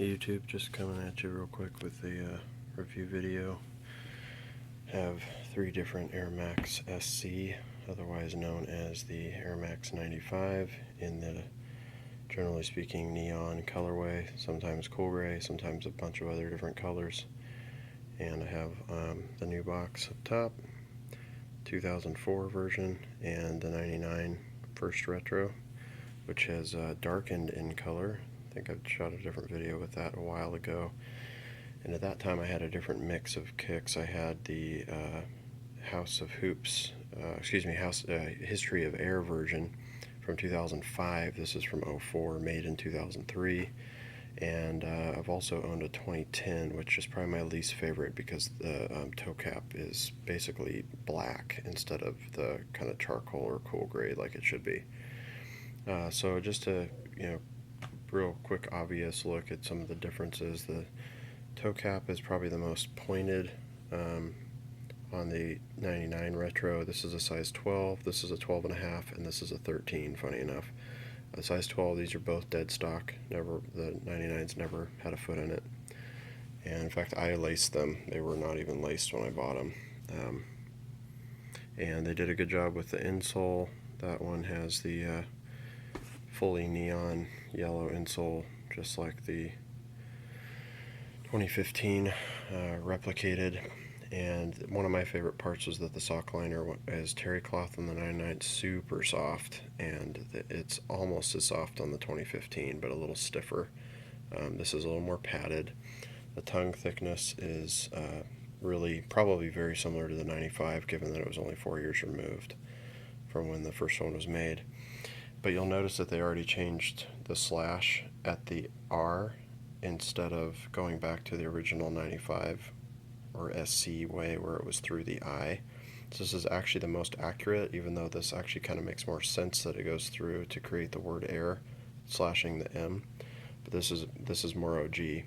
Hey YouTube, just coming at you real quick with a review video. Have three different Air Max SC, otherwise known as the Air Max 95, in the, generally speaking, neon colorway, sometimes cool gray, sometimes a bunch of other different colors. And I have the new box up top, 2004 version, and the 99 first retro, which has darkened in color. I think I shot a different video with that a while ago, and at that time I had a different mix of kicks. I had the House of Hoops, History of Air version from 2005. This is from 04, made in 2003. And I've also owned a 2010, which is probably my least favorite because the toe cap is basically black instead of the kind of charcoal or cool gray like it should be. So just to, real quick obvious look at some of the differences. The toe cap is probably the most pointed on the 99 retro. This is a size 12, this is a 12.5, and this is a 13, funny enough. A size 12, these are both dead stock. Never, the 99s never had a foot in it. And in fact, I laced them. They were not even laced when I bought them. And they did a good job with the insole. That one has the fully neon yellow insole, just like the 2015 replicated. And one of my favorite parts was that the sock liner is terry cloth on the 99, super soft, and it's almost as soft on the 2015, but a little stiffer. This is a little more padded. The tongue thickness is really probably very similar to the 95, given that it was only 4 years removed from when the first one was made. But you'll notice that they already changed the slash at the R instead of going back to the original 95 or SC way where it was through the I. So this is actually the most accurate, even though this actually kind of makes more sense that it goes through to create the word air, slashing the M. But this is more OG.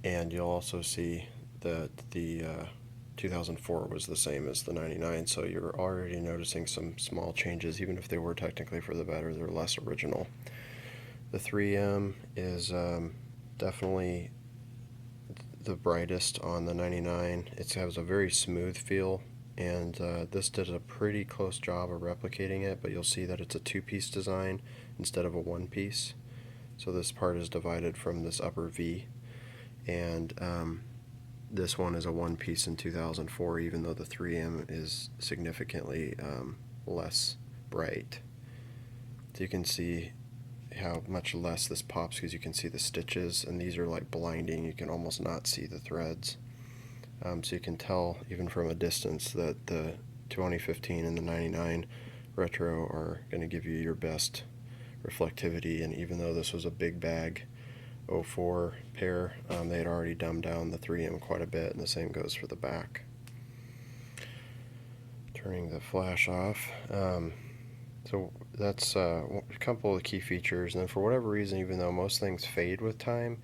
And you'll also see that the 2004 was the same as the 99, so you're already noticing some small changes. Even if they were technically for the better, they're less original. The 3M is definitely the brightest on the 99. It has a very smooth feel, and this did a pretty close job of replicating it, but you'll see that it's a two-piece design instead of a one-piece. So this part is divided from this upper V, and this one is a one-piece in 2004, even though the 3M is significantly less bright. So you can see how much less this pops because you can see the stitches, and these are like blinding. You can almost not see the threads. So you can tell even from a distance that the 2015 and the 99 retro are going to give you your best reflectivity, and even though this was a big bag 04 pair, they had already dumbed down the 3M quite a bit, and the same goes for the back. Turning the flash off. So that's a couple of the key features, and then for whatever reason, even though most things fade with time,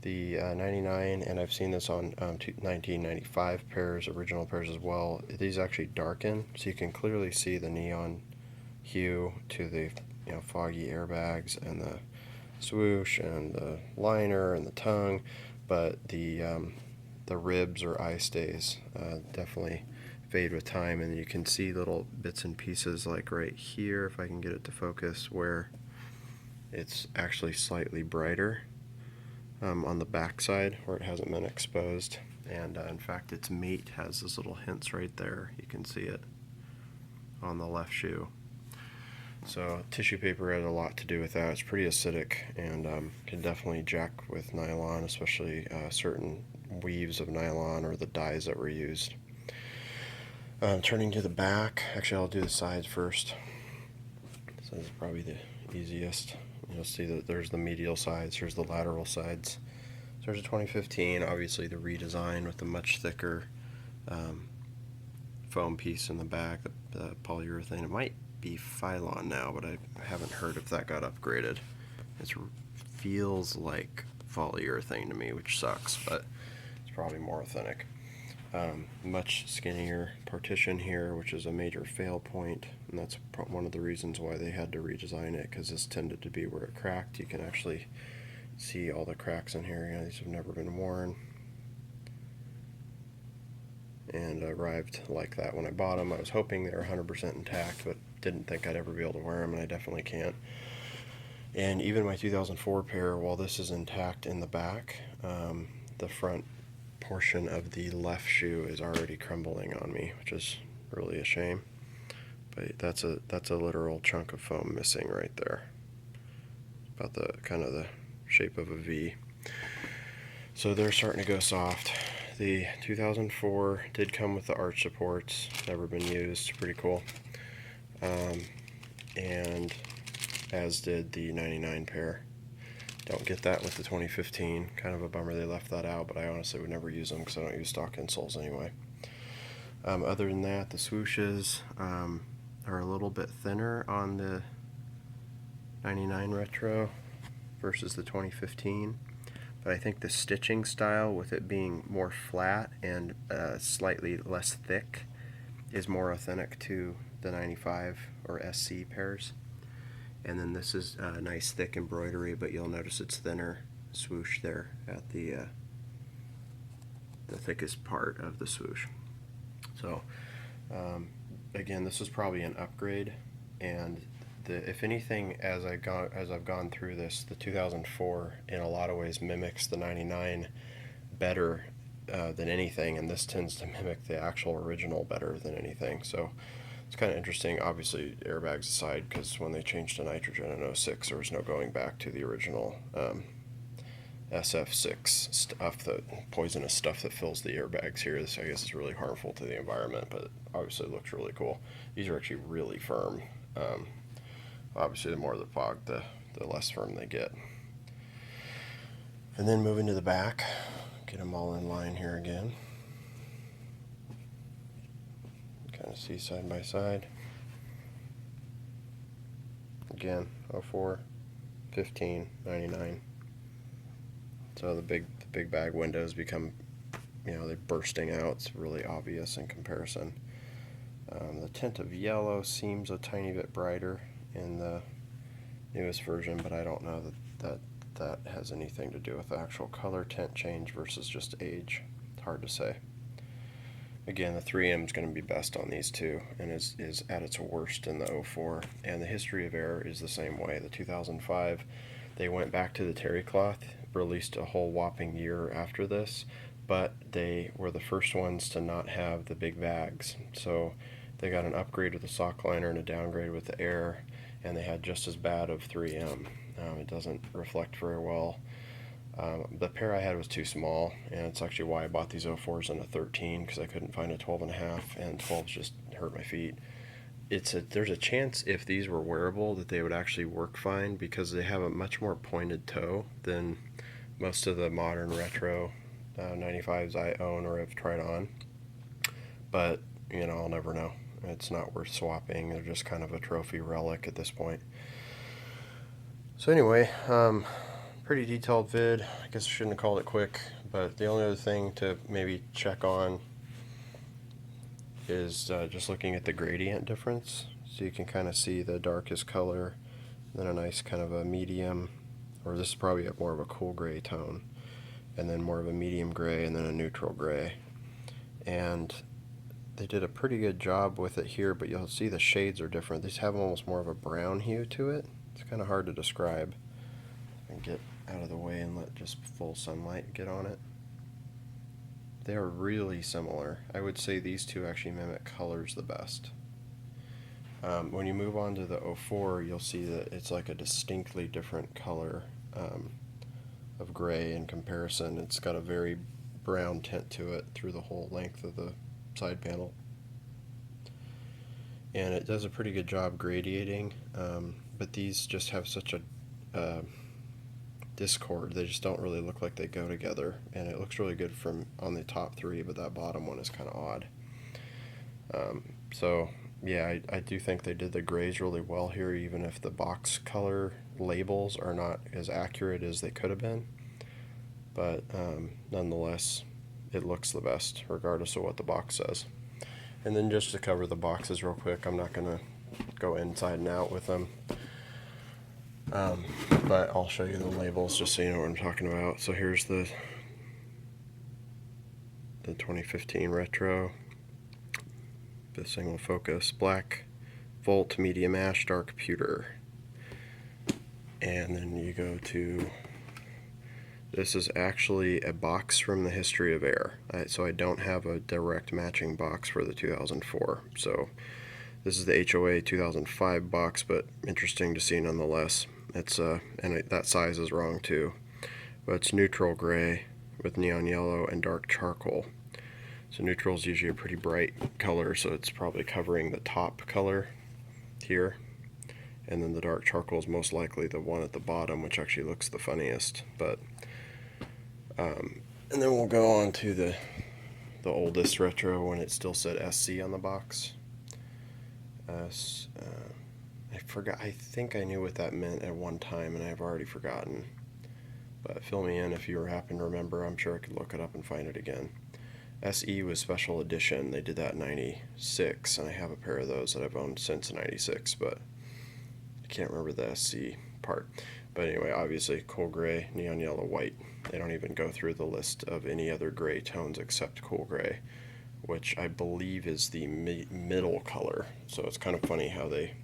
the 99, and I've seen this on 1995 pairs, original pairs as well, these actually darken, so you can clearly see the neon hue to the foggy airbags and the swoosh and the liner and the tongue, but the ribs or eye stays definitely fade with time, and you can see little bits and pieces like right here, if I can get it to focus, where it's actually slightly brighter on the back side where it hasn't been exposed. And in fact, its mate has those little hints right there. You can see it on the left shoe. So tissue paper had a lot to do with that. It's pretty acidic and can definitely jack with nylon, especially certain weaves of nylon or the dyes that were used. Turning to the back, actually I'll do the sides first. So this is probably the easiest. You'll see that there's the medial sides, here's the lateral sides. So there's a 2015, obviously the redesign with the much thicker foam piece in the back, the polyurethane. It might be Phylon now, but I haven't heard if that got upgraded. It feels like polyurethane to me, which sucks, but it's probably more authentic. Much skinnier partition here, which is a major fail point, and that's one of the reasons why they had to redesign it, because this tended to be where it cracked. You can actually see all the cracks in here. You know, these have never been worn. And arrived like that when I bought them. I was hoping they were 100% intact, but didn't think I'd ever be able to wear them, and I definitely can't. And even my 2004 pair, while this is intact in the back, the front portion of the left shoe is already crumbling on me, which is really a shame. But that's a literal chunk of foam missing right there. About the kind of the shape of a V. So they're starting to go soft. The 2004 did come with the arch supports, never been used, pretty cool. And as did the 99 pair. Don't get that with the 2015. Kind of a bummer they left that out, but I honestly would never use them because I don't use stock insoles anyway. Other than that, the swooshes are a little bit thinner on the 99 Retro versus the 2015. But I think the stitching style, with it being more flat and slightly less thick, is more authentic to the 95 or SC pairs. And then this is nice thick embroidery, but you'll notice it's thinner swoosh there at the thickest part of the swoosh. So again, this is probably an upgrade, and if anything, as I've gone through this, the 2004 in a lot of ways mimics the 99 better than anything, and this tends to mimic the actual original better than anything. So it's kind of interesting, obviously airbags aside, because when they changed to nitrogen in 06, there was no going back to the original SF6 stuff, the poisonous stuff that fills the airbags here. This, I guess, is really harmful to the environment, but obviously looks really cool. These are actually really firm. Obviously, the more the fog, the less firm they get. And then moving to the back, get them all in line here again. Kind of see side by side. Again, 04, 15, 99. So the big bag windows become, you know, they're bursting out. It's really obvious in comparison. The tint of yellow seems a tiny bit brighter in the newest version, but I don't know that has anything to do with the actual color tint change versus just age. It's hard to say. Again, the 3M is going to be best on these two, and is at its worst in the 04. And the history of air is the same way. The 2005, they went back to the terry cloth, released a whole whopping year after this, but they were the first ones to not have the big bags. So they got an upgrade with the sock liner and a downgrade with the air, and they had just as bad of 3M. It doesn't reflect very well. The pair I had was too small, and it's actually why I bought these 04s in a 13, because I couldn't find a 12.5, and 12s just hurt my feet. There's a chance if these were wearable that they would actually work fine, because they have a much more pointed toe than most of the modern retro 95s I own or have tried on. But, you know, I'll never know. It's not worth swapping. They're just kind of a trophy relic at this point. So anyway, pretty detailed vid. I guess I shouldn't have called it quick, but the only other thing to maybe check on is just looking at the gradient difference. So you can kind of see the darkest color, then a nice kind of a medium, or this is probably more of a cool gray tone, and then more of a medium gray, and then a neutral gray. And they did a pretty good job with it here, but you'll see the shades are different. These have almost more of a brown hue to it. It's kind of hard to describe. And get out of the way and let just full sunlight get on it. They are really similar. I would say these two actually mimic colors the best. When you move on to the 04, you'll see that it's like a distinctly different color of gray in comparison. It's got a very brown tint to it through the whole length of the side panel. And it does a pretty good job gradiating, but these just have such a discord. They just don't really look like they go together, and it looks really good from on the top three, but that bottom one is kind of odd. So yeah, I do think they did the grays really well here, even if the box color labels are not as accurate as they could have been. But nonetheless, it looks the best regardless of what the box says. And then just to cover the boxes real quick, I'm not going to go inside and out with them. but I'll show you the labels just so you know what I'm talking about. So here's the 2015 retro, the single focus, black, Volt, medium ash, dark pewter. And then you go to, this is actually a box from the History of Air. So I don't have a direct matching box for the 2004. So this is the HOA 2005 box, but interesting to see nonetheless. It's and that size is wrong too. But it's neutral gray with neon yellow and dark charcoal. So neutral is usually a pretty bright color, so it's probably covering the top color here. And then the dark charcoal is most likely the one at the bottom, which actually looks the funniest. But and then we'll go on to the oldest retro when it still said SC on the box. I forgot. I think I knew what that meant at one time, and I've already forgotten. But fill me in if you happen to remember. I'm sure I could look it up and find it again. SE was special edition. They did that in '96, and I have a pair of those that I've owned since '96, but I can't remember the SC part. But anyway, obviously cool gray, neon yellow, white. They don't even go through the list of any other gray tones except cool gray, which I believe is the middle color. So it's kind of funny how they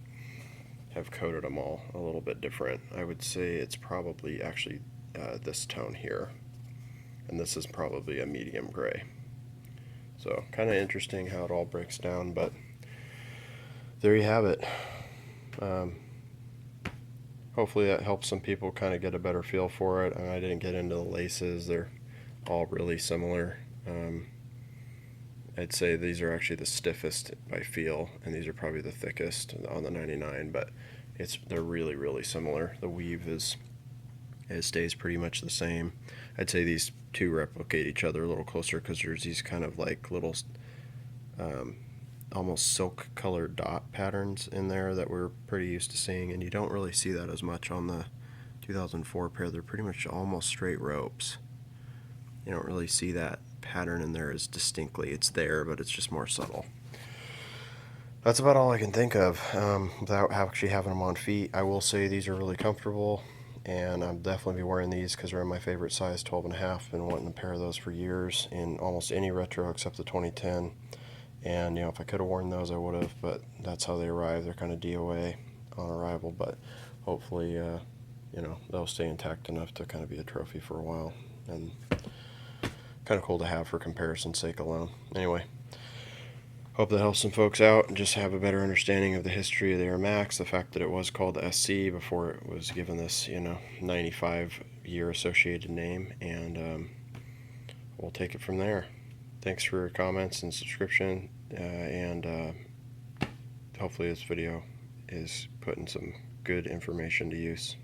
have coded them all a little bit different. I would say it's probably actually this tone here, and this is probably a medium gray. So kind of interesting how it all breaks down, but there you have it. Hopefully that helps some people kind of get a better feel for it. I didn't get into the laces. They're all really similar. I'd say these are actually the stiffest by feel, and these are probably the thickest on the 99, but they're really, really similar. The weave it stays pretty much the same. I'd say these two replicate each other a little closer because there's these kind of like little almost silk colored dot patterns in there that we're pretty used to seeing, and you don't really see that as much on the 2004 pair. They're pretty much almost straight ropes. You don't really see that pattern in there as distinctly. It's there, but it's just more subtle. That's about all I can think of without actually having them on feet. I will say these are really comfortable, and I'll definitely be wearing these because they're in my favorite size, 12.5. Been wanting a pair of those for years in almost any retro except the 2010. And if I could have worn those, I would have, but that's how they arrive. They're kind of DOA on arrival, but hopefully, they'll stay intact enough to kind of be a trophy for a while, and kind of cool to have for comparison's sake alone. Anyway, hope that helps some folks out and just have a better understanding of the history of the Air Max, the fact that it was called the SC before it was given this, 95-year associated name, and we'll take it from there. Thanks for your comments and subscription, and hopefully this video is putting some good information to use.